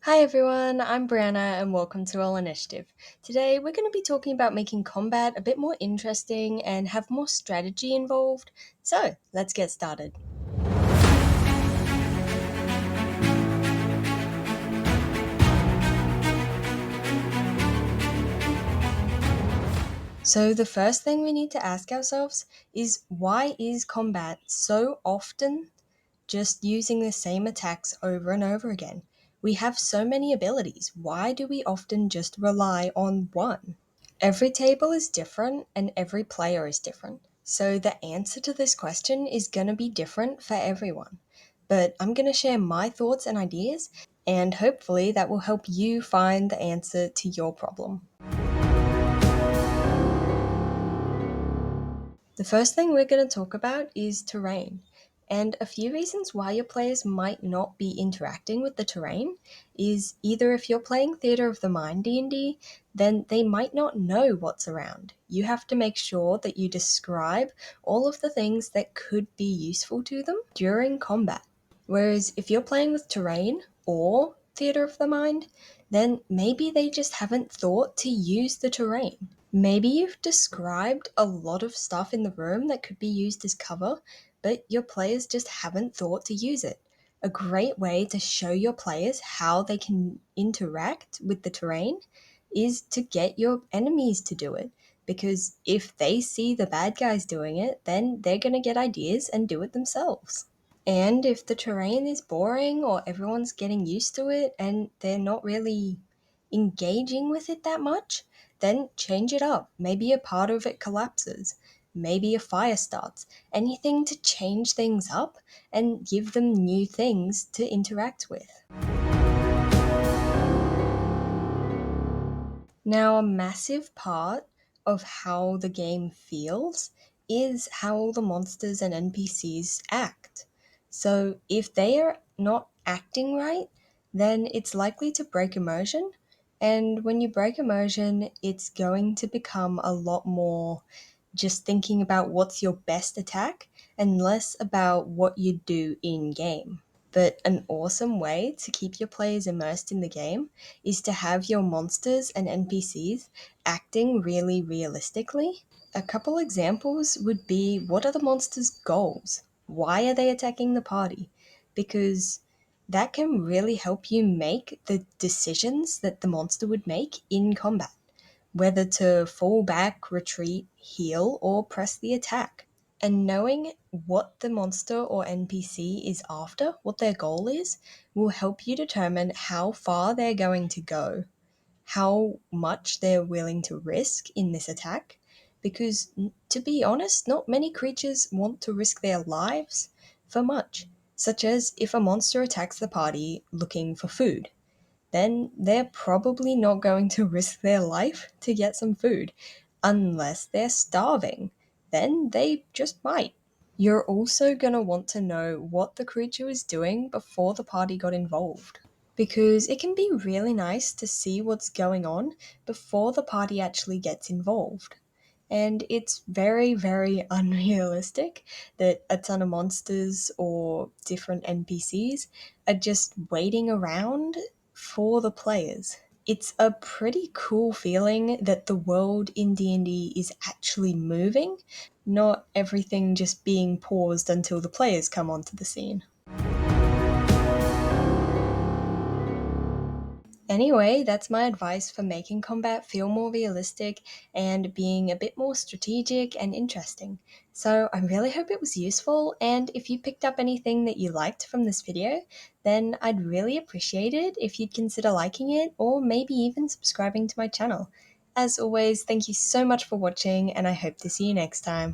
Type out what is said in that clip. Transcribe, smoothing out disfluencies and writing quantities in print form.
Hi everyone, I'm Brianna and welcome to All Initiative. Today we're going to be talking about making combat a bit more interesting and have more strategy involved. So let's get started. So the first thing we need to ask ourselves is why is combat so often just using the same attacks over and over again? We have so many abilities. Why do we often just rely on one? Every table is different and every player is different. So the answer to this question is going to be different for everyone. But I'm going to share my thoughts and ideas, and hopefully that will help you find the answer to your problem. The first thing we're going to talk about is terrain. And a few reasons why your players might not be interacting with the terrain is either if you're playing Theatre of the Mind D&D, then they might not know what's around. You have to make sure that you describe all of the things that could be useful to them during combat. Whereas if you're playing with terrain or Theatre of the Mind, then maybe they just haven't thought to use the terrain. Maybe you've described a lot of stuff in the room that could be used as cover, but your players just haven't thought to use it. A great way to show your players how they can interact with the terrain is to get your enemies to do it. Because if they see the bad guys doing it, then they're going to get ideas and do it themselves. And if the terrain is boring or everyone's getting used to it and they're not really engaging with it that much, then change it up. Maybe a part of it collapses. Maybe a fire starts. Anything to change things up and give them new things to interact with. Now, a massive part of how the game feels is how the monsters and NPCs act. So, if they are not acting right, then it's likely to break immersion. And when you break immersion, it's going to become a lot more just thinking about what's your best attack and less about what you do in game. But an awesome way to keep your players immersed in the game is to have your monsters and NPCs acting really realistically. A couple examples would be, what are the monsters' goals? Why are they attacking the party? Because that can really help you make the decisions that the monster would make in combat, whether to fall back, retreat, heal, or press the attack. And knowing what the monster or NPC is after, what their goal is, will help you determine how far they're going to go, how much they're willing to risk in this attack. Because, to be honest, not many creatures want to risk their lives for much, such as if a monster attacks the party looking for food, then they're probably not going to risk their life to get some food, unless they're starving. Then they just might. You're also going to want to know what the creature was doing before the party got involved, because it can be really nice to see what's going on before the party actually gets involved. And it's very, very unrealistic that a ton of monsters or different NPCs are just waiting around for the players. It's a pretty cool feeling that the world in D&D is actually moving, not everything just being paused until the players come onto the scene. Anyway, that's my advice for making combat feel more realistic and being a bit more strategic and interesting. So I really hope it was useful, and if you picked up anything that you liked from this video, then I'd really appreciate it if you'd consider liking it or maybe even subscribing to my channel. As always, thank you so much for watching, and I hope to see you next time.